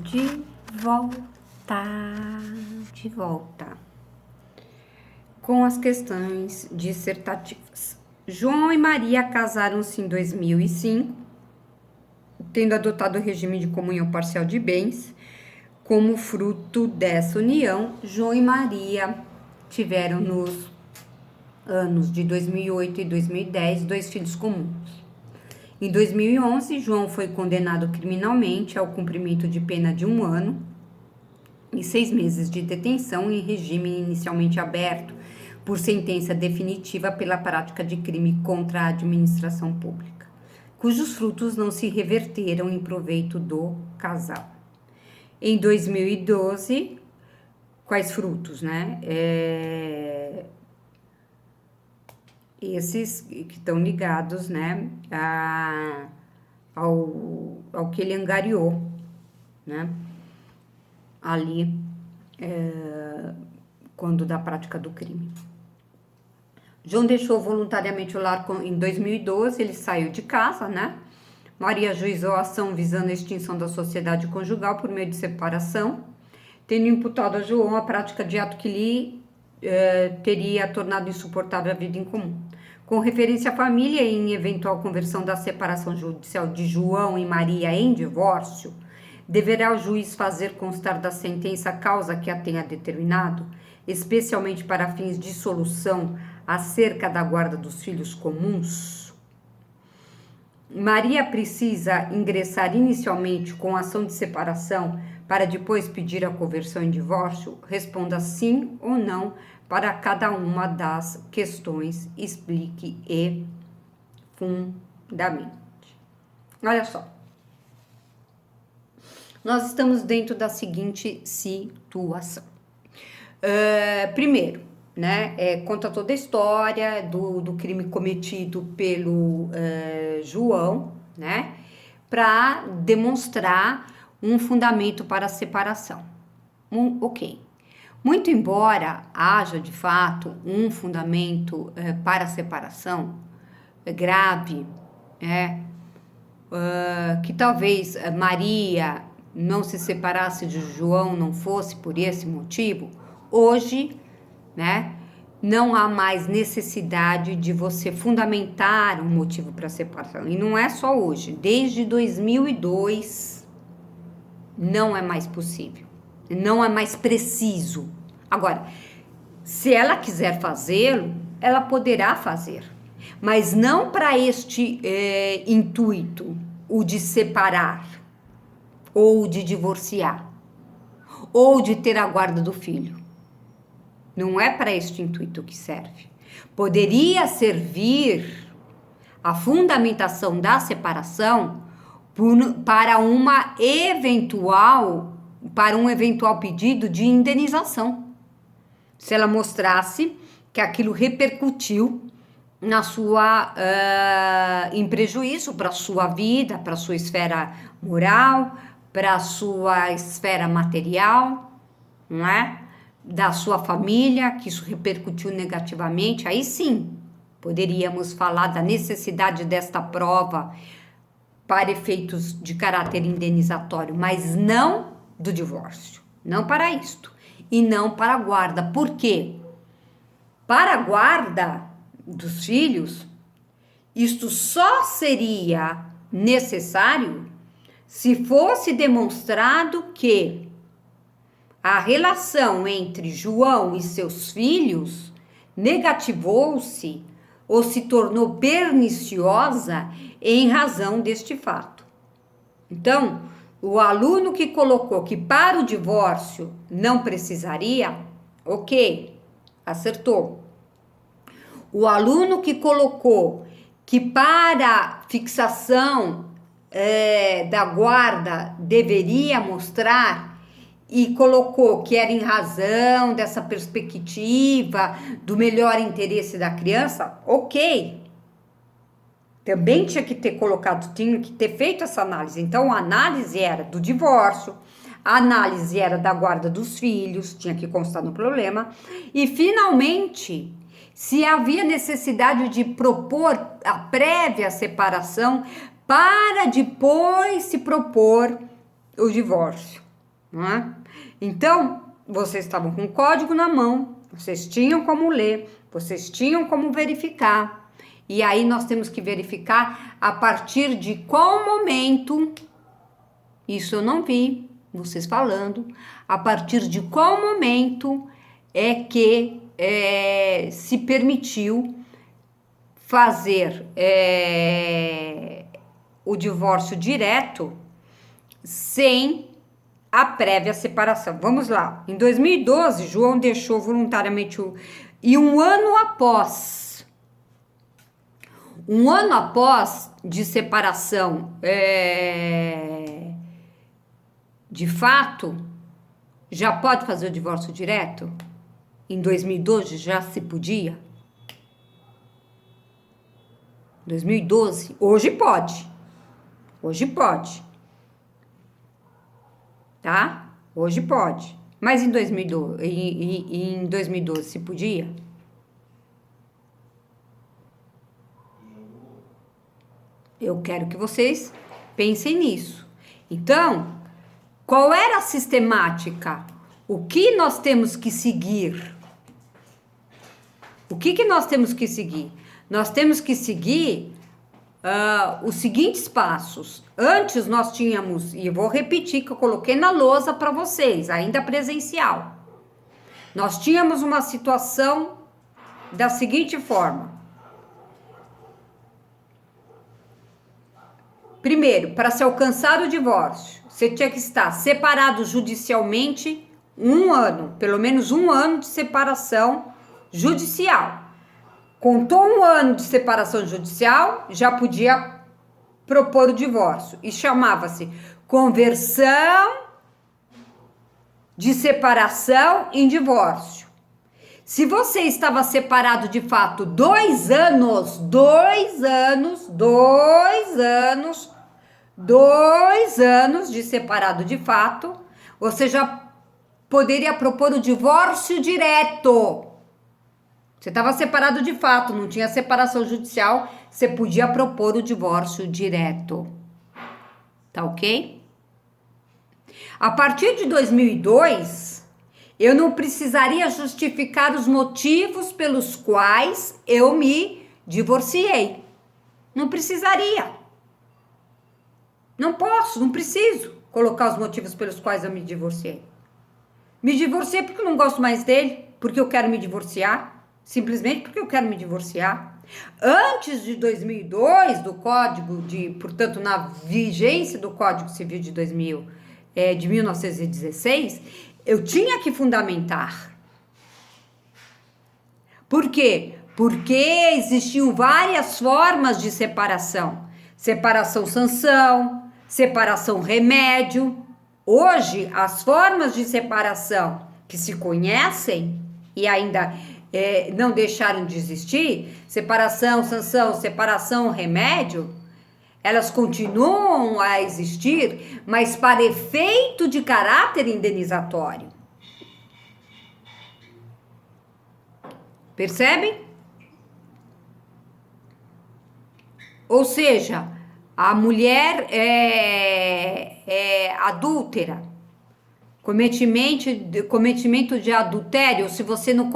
de volta, de volta com as questões dissertativas. João e Maria casaram-se em 2005, tendo adotado o regime de comunhão parcial de bens. Como fruto dessa união, João e Maria tiveram nos anos de 2008 e 2010 dois filhos comuns. Em 2011, João foi condenado criminalmente ao cumprimento de pena de 1 ano e 6 meses de detenção em regime inicialmente aberto por sentença definitiva pela prática de crime contra a administração pública, cujos frutos não se reverteram em proveito do casal. Em 2012, quais frutos, né? Esses que estão ligados, né, ao que ele angariou, né, ali, quando da prática do crime. João deixou voluntariamente o lar em 2012, ele saiu de casa, né? Maria ajuizou a ação visando a extinção da sociedade conjugal por meio de separação, tendo imputado a João a prática de ato que lhe teria tornado insuportável a vida em comum. Com referência à família e em eventual conversão da separação judicial de João e Maria em divórcio, deverá o juiz fazer constar da sentença a causa que a tenha determinado, especialmente para fins de solução acerca da guarda dos filhos comuns. Maria precisa ingressar inicialmente com ação de separação para depois pedir a conversão em divórcio? Responda sim ou não para cada uma das questões, explique e fundamente. Olha só. Nós estamos dentro da seguinte situação. Primeiro, né, conta toda a história do crime cometido pelo João, né, para demonstrar um fundamento para a separação. Ok. Muito embora haja, de fato, um fundamento para a separação grave, que talvez Maria não se separasse de João não fosse por esse motivo, hoje, né, não há mais necessidade de você fundamentar um motivo para a separação. E não é só hoje, desde 2002 não é mais possível, não é mais preciso. Agora, se ela quiser fazê-lo, ela poderá fazer, mas não para este intuito, o de separar, ou de divorciar, ou de ter a guarda do filho. Não é para este intuito que serve. Poderia servir a fundamentação da separação para um eventual pedido de indenização. Se ela mostrasse que aquilo repercutiu em prejuízo para a sua vida, para a sua esfera moral, para a sua esfera material, não é? Da sua família, que isso repercutiu negativamente, aí sim, poderíamos falar da necessidade desta prova para efeitos de caráter indenizatório, mas não do divórcio, não para isto, e não para a guarda. Por quê? Para a guarda dos filhos, isto só seria necessário se fosse demonstrado que a relação entre João e seus filhos negativou-se ou se tornou perniciosa em razão deste fato. Então, o aluno que colocou que para o divórcio não precisaria, ok, acertou. O aluno que colocou que para fixação da guarda deveria mostrar e colocou que era em razão dessa perspectiva do melhor interesse da criança, ok. Também tinha que ter feito essa análise. Então, a análise era do divórcio, a análise era da guarda dos filhos, tinha que constar no problema, e finalmente, se havia necessidade de propor a prévia separação para depois se propor o divórcio. não é? Então, vocês estavam com o código na mão, vocês tinham como ler, vocês tinham como verificar. E aí nós temos que verificar a partir de qual momento, isso eu não vi vocês falando, a partir de qual momento é que se permitiu fazer o divórcio direto sem a prévia separação. Vamos lá. Em 2012, João deixou voluntariamente e um ano após de separação de fato, já pode fazer o divórcio direto? Em 2012 já se podia? 2012, hoje pode. Hoje pode. Tá? Hoje pode. Mas em 2012 se podia? Eu quero que vocês pensem nisso. Então, qual era a sistemática? O que nós temos que seguir? O que nós temos que seguir? Nós temos que seguir os seguintes passos. Antes nós tínhamos, e eu vou repetir que eu coloquei na lousa para vocês, ainda presencial. Nós tínhamos uma situação da seguinte forma. Primeiro, para se alcançar o divórcio, você tinha que estar separado judicialmente 1 ano, pelo menos 1 ano de separação judicial. Contou 1 ano de separação judicial, já podia propor o divórcio. E chamava-se conversão de separação em divórcio. Se você estava separado de fato 2 anos de separado de fato, você já poderia propor o divórcio direto. Você estava separado de fato, não tinha separação judicial, você podia propor o divórcio direto. Tá ok? A partir de 2002, eu não precisaria justificar os motivos pelos quais eu me divorciei. Não precisaria. Não posso, não preciso colocar os motivos pelos quais eu me divorciei. Me divorciei porque eu não gosto mais dele, porque eu quero me divorciar. Simplesmente porque eu quero me divorciar. Antes de 2002, do Código portanto, na vigência do Código Civil de 1916, eu tinha que fundamentar. Por quê? Porque existiam várias formas de separação. Separação sanção, separação remédio. Hoje, as formas de separação que se conhecem e ainda não deixaram de existir, separação, sanção, separação, remédio, elas continuam a existir, mas para efeito de caráter indenizatório. Percebem? Ou seja, a mulher é adúltera, cometimento de adultério. Se você não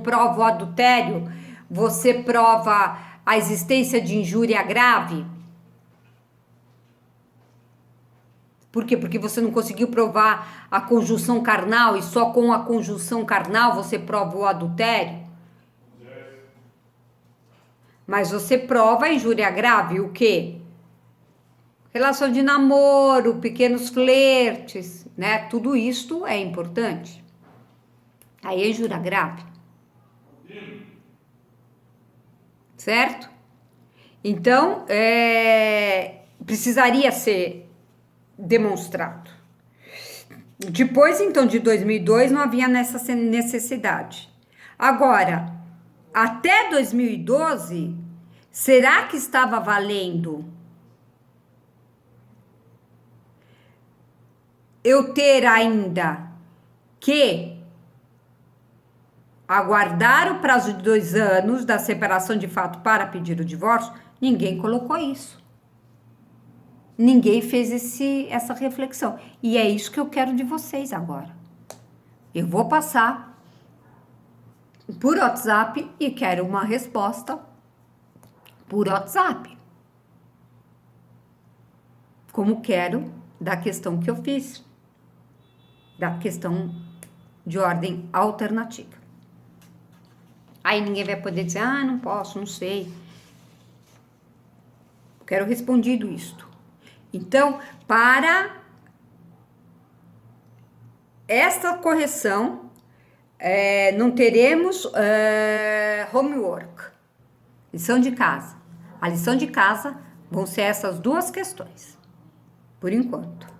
prova o adultério, você prova a existência de injúria grave. Por quê? Porque você não conseguiu provar a conjunção carnal e só com a conjunção carnal você prova o adultério. Mas você prova a injúria grave, o quê? Relação de namoro, pequenos flertes, né? Tudo isto é importante. Aí é injúria grave. Certo? Então, precisaria ser demonstrado. Depois, então, de 2002, não havia essa necessidade. Agora, até 2012, será que estava valendo eu ter ainda que aguardar o prazo de 2 anos da separação de fato para pedir o divórcio? Ninguém colocou isso. ninguém fez essa reflexão. E é isso que eu quero de vocês agora. Eu vou passar por WhatsApp e quero uma resposta por WhatsApp. Como quero da questão que eu fiz, da questão de ordem alternativa. Aí ninguém vai poder dizer, não posso, não sei. Quero respondido isto. Então, para esta correção, não teremos homework, lição de casa. A lição de casa vão ser essas duas questões, por enquanto.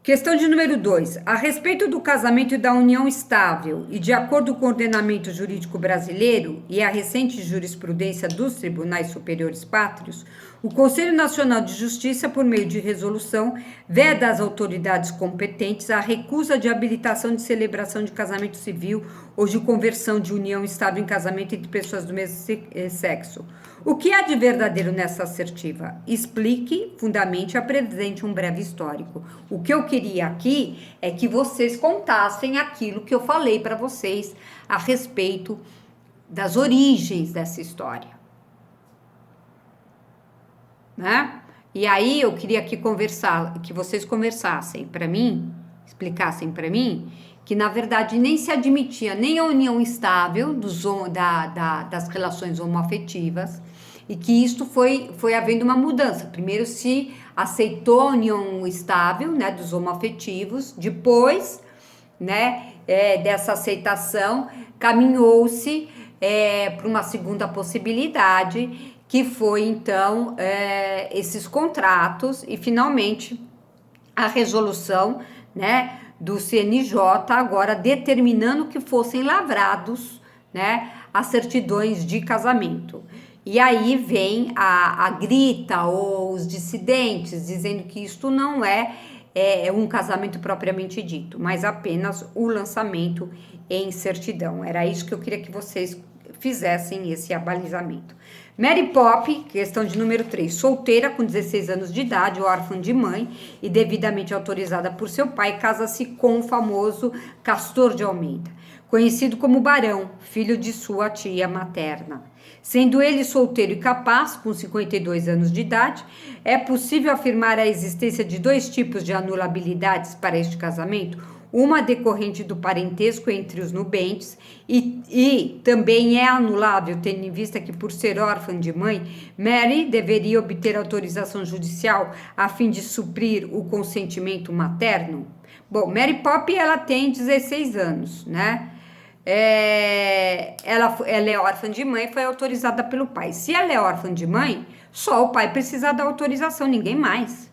Questão de número 2. A respeito do casamento e da união estável e de acordo com o ordenamento jurídico brasileiro e a recente jurisprudência dos tribunais superiores pátrios, o Conselho Nacional de Justiça, por meio de resolução, veda às autoridades competentes a recusa de habilitação de celebração de casamento civil ou de conversão de união estável em casamento entre pessoas do mesmo sexo. O que há de verdadeiro nessa assertiva? Explique, fundamente, apresente um breve histórico. O que eu queria aqui é que vocês contassem aquilo que eu falei para vocês a respeito das origens dessa história. Né? E aí eu queria que vocês conversassem para mim, explicassem para mim, que na verdade nem se admitia nem a união estável das relações homoafetivas, e que isto foi havendo uma mudança. Primeiro se aceitou a união estável, né, dos homoafetivos, depois, né, dessa aceitação, caminhou-se para uma segunda possibilidade, que foi então esses contratos, e finalmente a resolução, né, do CNJ agora determinando que fossem lavrados, né, as certidões de casamento. E aí vem a grita ou os dissidentes dizendo que isto não é um casamento propriamente dito, mas apenas o lançamento em certidão. Era isso que eu queria que vocês fizessem, esse abalizamento. Mary Poppy, questão de número 3, solteira com 16 anos de idade, órfã de mãe e devidamente autorizada por seu pai, casa-se com o famoso Castor de Almeida, conhecido como Barão, filho de sua tia materna. Sendo ele solteiro e capaz, com 52 anos de idade, é possível afirmar a existência de dois tipos de anulabilidades para este casamento, uma decorrente do parentesco entre os nubentes e também é anulável, tendo em vista que, por ser órfã de mãe, Mary deveria obter autorização judicial a fim de suprir o consentimento materno. Bom, Mary Poppy, ela tem 16 anos, né? Ela é órfã de mãe e foi autorizada pelo pai. Se ela é órfã de mãe, só o pai precisa da autorização, ninguém mais.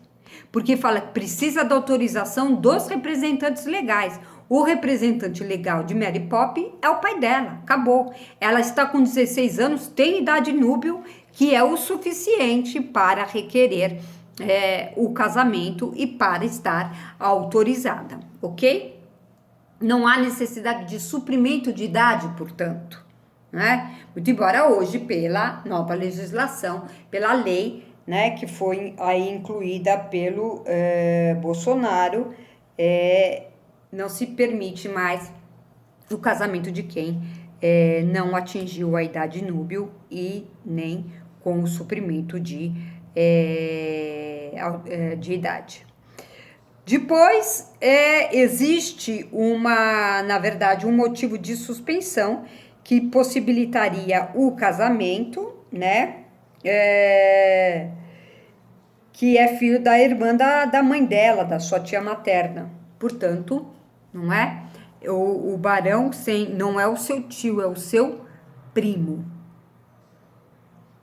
Porque fala que precisa da autorização dos representantes legais. O representante legal de Mary Poppy é o pai dela, acabou. Ela está com 16 anos, tem idade núbil, que é o suficiente para requerer o casamento e para estar autorizada, ok? Não há necessidade de suprimento de idade, portanto, né? Muito embora hoje, pela nova legislação, pela lei, né, que foi aí incluída pelo Bolsonaro, não se permite mais o casamento de quem não atingiu a idade núbil e nem com o suprimento de idade. Depois, existe na verdade, um motivo de suspensão que possibilitaria o casamento, né? Que é filho da irmã da mãe dela, da sua tia materna. Portanto, não é? O barão não é o seu tio, é o seu primo.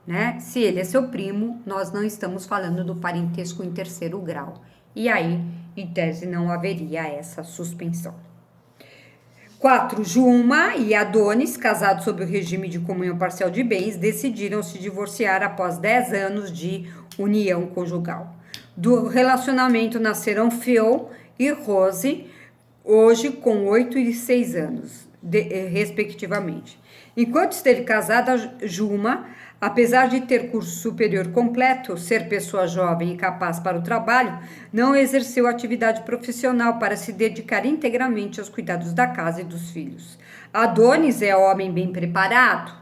Né? Se ele é seu primo, nós não estamos falando do parentesco em terceiro grau. E aí, em tese, não haveria essa suspensão. 4. Juma e Adonis, casados sob o regime de comunhão parcial de bens, decidiram se divorciar após 10 anos de união conjugal. Do relacionamento nasceram Phil e Rose, hoje com 8 e 6 anos, respectivamente. Enquanto esteve casada, Juma Apesar de ter curso superior completo, ser pessoa jovem e capaz para o trabalho, não exerceu atividade profissional para se dedicar integralmente aos cuidados da casa e dos filhos. Adonis é homem bem preparado,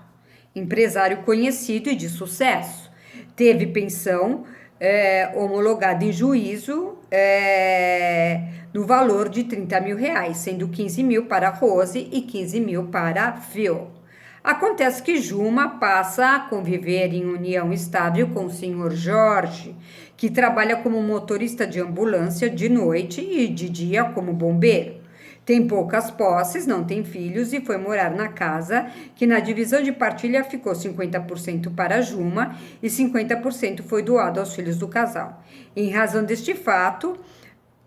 empresário conhecido e de sucesso. Teve pensão homologada em juízo no valor de R$ 30.000, sendo 15 mil para Rose e 15 mil para Phil. Acontece que Juma passa a conviver em união estável com o senhor Jorge, que trabalha como motorista de ambulância de noite e de dia como bombeiro. Tem poucas posses, não tem filhos e foi morar na casa que na divisão de partilha ficou 50% para Juma e 50% foi doado aos filhos do casal. Em razão deste fato,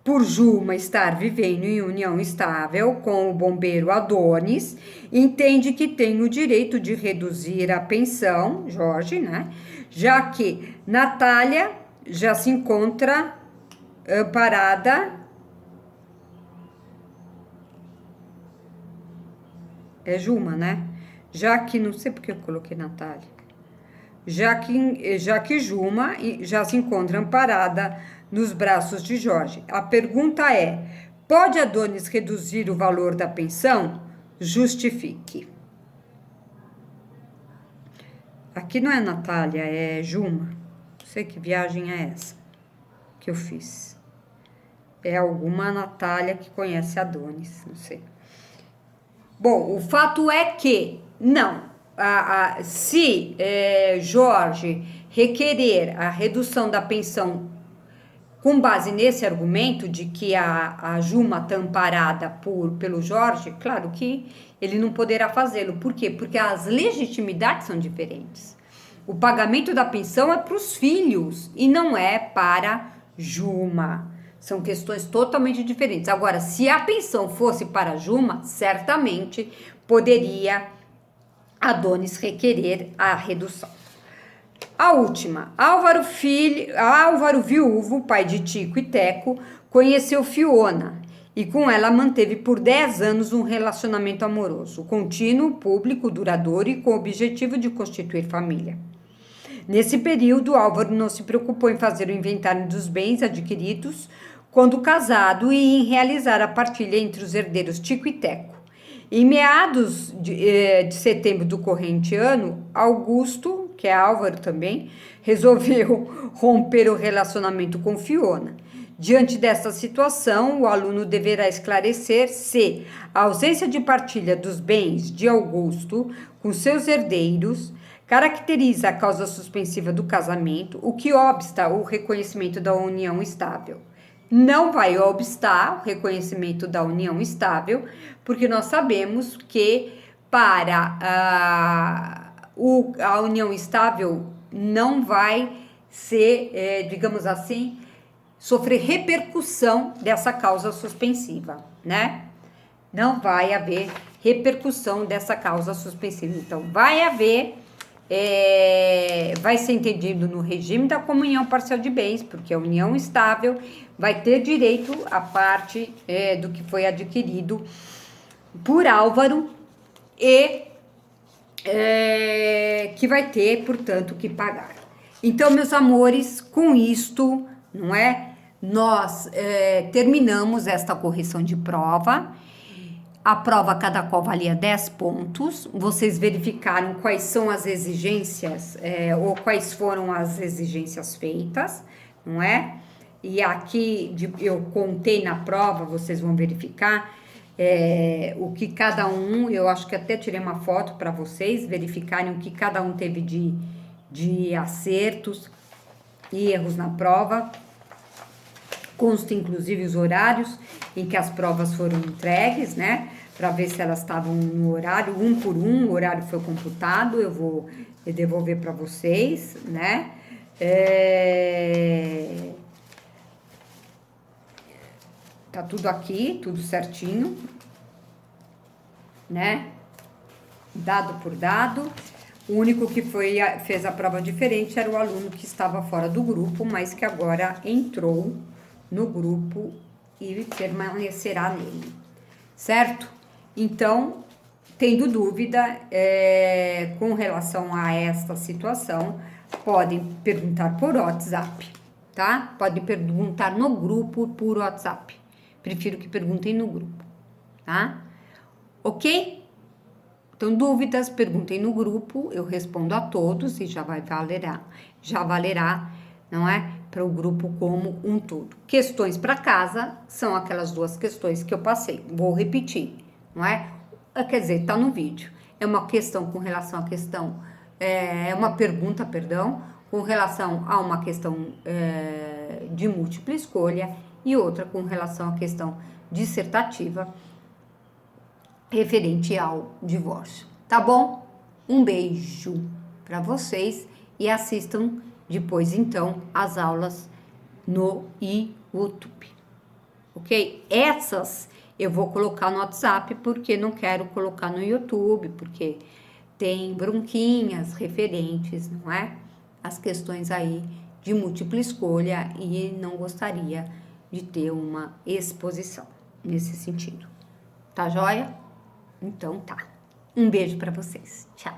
por Juma estar vivendo em união estável com o bombeiro Adonis, entende que tem o direito de reduzir a pensão, Jorge, né? Já que Natália já se encontra amparada. É Juma, né? Já que, não sei porque eu coloquei Natália. Já que Juma já se encontra amparada nos braços de Jorge. A pergunta é: pode Adonis reduzir o valor da pensão? Justifique. Aqui não é Natália, é Juma. Não sei que viagem é essa que eu fiz. É alguma Natália que conhece Adonis, não sei. Bom, o fato é que, não, se Jorge requerer a redução da pensão com base nesse argumento de que a Juma está amparada pelo Jorge, claro que ele não poderá fazê-lo. Por quê? Porque as legitimidades são diferentes. O pagamento da pensão é para os filhos e não é para Juma. São questões totalmente diferentes. Agora, se a pensão fosse para Juma, certamente poderia Adonis requerer a redução. A última, Álvaro viúvo, pai de Tico e Teco, conheceu Fiona e com ela manteve por 10 anos um relacionamento amoroso, contínuo, público, duradouro e com o objetivo de constituir família. Nesse período, Álvaro não se preocupou em fazer o inventário dos bens adquiridos quando casado e em realizar a partilha entre os herdeiros Tico e Teco. Em meados de setembro do corrente ano, Augusto, que é Álvaro também, resolveu romper o relacionamento com Fiona. Diante dessa situação, o aluno deverá esclarecer se a ausência de partilha dos bens de Augusto com seus herdeiros caracteriza a causa suspensiva do casamento, o que obsta o reconhecimento da união estável. Não vai obstar o reconhecimento da união estável, porque nós sabemos que para a união estável não vai ser, digamos assim, sofrer repercussão dessa causa suspensiva, né? Não vai haver repercussão dessa causa suspensiva. Então, vai haver, vai ser entendido no regime da comunhão parcial de bens, porque a união estável vai ter direito à parte do que foi adquirido por Álvaro e que vai ter, portanto, que pagar. Então, meus amores, com isto, não é? Nós terminamos esta correção de prova. A prova, cada qual valia 10 pontos. Vocês verificaram quais são as exigências, ou quais foram as exigências feitas, não é? E aqui eu contei na prova, vocês vão verificar o que cada um, eu acho que até tirei uma foto para vocês verificarem o que cada um teve de acertos e erros na prova. Consta inclusive os horários em que as provas foram entregues, né? Para ver se elas estavam no horário, um por um, o horário foi computado, eu vou devolver para vocês, né? Tá tudo aqui, tudo certinho, né? Dado por dado. O único que fez a prova diferente era o aluno que estava fora do grupo, mas que agora entrou no grupo e permanecerá nele, certo? Então, tendo dúvida com relação a esta situação, podem perguntar por WhatsApp, tá? Podem perguntar no grupo por WhatsApp. Prefiro que perguntem no grupo, tá? Ok? Então, dúvidas, perguntem no grupo, eu respondo a todos e já valerá, não é? Para o grupo como um todo. Questões para casa são aquelas duas questões que eu passei. Vou repetir, não é? Quer dizer, tá no vídeo. É uma questão com relação à questão, é uma pergunta, perdão, com relação a uma questão de múltipla escolha e outra com relação à questão dissertativa referente ao divórcio. Tá bom? Um beijo para vocês e assistam depois, então, as aulas no YouTube. Ok? Essas eu vou colocar no WhatsApp porque não quero colocar no YouTube, porque tem bronquinhas referentes, não é? As questões aí de múltipla escolha e não gostaria de ter uma exposição nesse sentido. Tá joia? Então tá. Um beijo para vocês. Tchau.